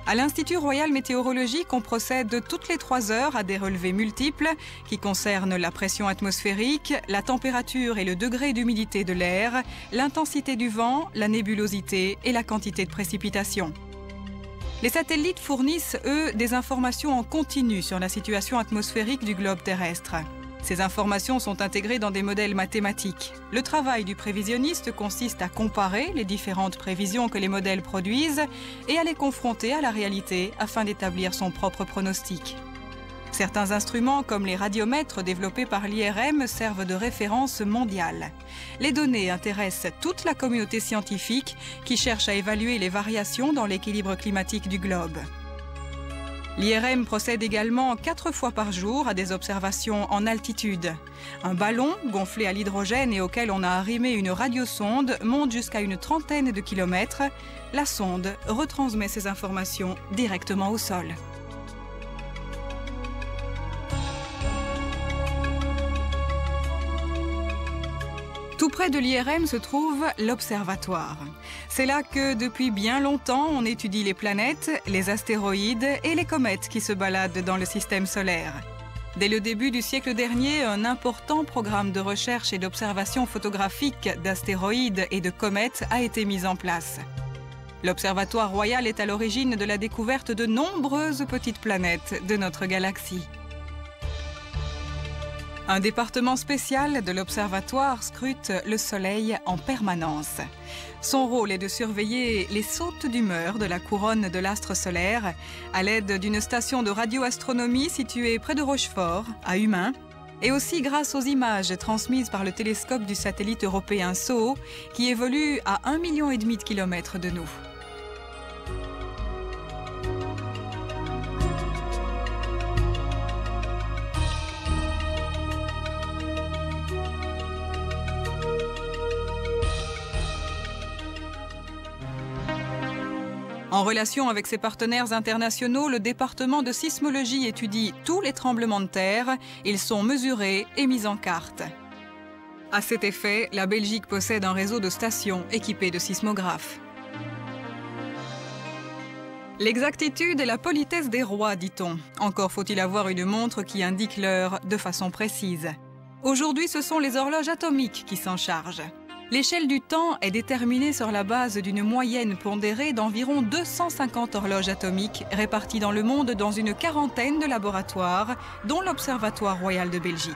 À l'Institut Royal Météorologique, on procède toutes les 3 heures à des relevés multiples qui concernent la pression atmosphérique, la température et le degré d'humidité de l'air, l'intensité du vent, la nébulosité et la quantité de précipitations. Les satellites fournissent, eux, des informations en continu sur la situation atmosphérique du globe terrestre. Ces informations sont intégrées dans des modèles mathématiques. Le travail du prévisionniste consiste à comparer les différentes prévisions que les modèles produisent et à les confronter à la réalité afin d'établir son propre pronostic. Certains instruments, comme les radiomètres développés par l'IRM, servent de référence mondiale. Les données intéressent toute la communauté scientifique qui cherche à évaluer les variations dans l'équilibre climatique du globe. L'IRM procède également 4 fois par jour à des observations en altitude. Un ballon gonflé à l'hydrogène et auquel on a arrimé une radiosonde monte jusqu'à une trentaine de kilomètres. La sonde retransmet ces informations directement au sol. Tout près de l'IRM se trouve l'Observatoire. C'est là que, depuis bien longtemps, on étudie les planètes, les astéroïdes et les comètes qui se baladent dans le système solaire. Dès le début du siècle dernier, un important programme de recherche et d'observation photographique d'astéroïdes et de comètes a été mis en place. L'Observatoire royal est à l'origine de la découverte de nombreuses petites planètes de notre galaxie. Un département spécial de l'Observatoire scrute le Soleil en permanence. Son rôle est de surveiller les sautes d'humeur de la couronne de l'astre solaire à l'aide d'une station de radioastronomie située près de Rochefort, à Humain, et aussi grâce aux images transmises par le télescope du satellite européen SOHO qui évolue à 1,5 million de kilomètres de nous. En relation avec ses partenaires internationaux, le département de sismologie étudie tous les tremblements de terre. Ils sont mesurés et mis en carte. À cet effet, la Belgique possède un réseau de stations équipées de sismographes. L'exactitude est la politesse des rois, dit-on. Encore faut-il avoir une montre qui indique l'heure de façon précise. Aujourd'hui, ce sont les horloges atomiques qui s'en chargent. L'échelle du temps est déterminée sur la base d'une moyenne pondérée d'environ 250 horloges atomiques réparties dans le monde dans une quarantaine de laboratoires, dont l'Observatoire royal de Belgique.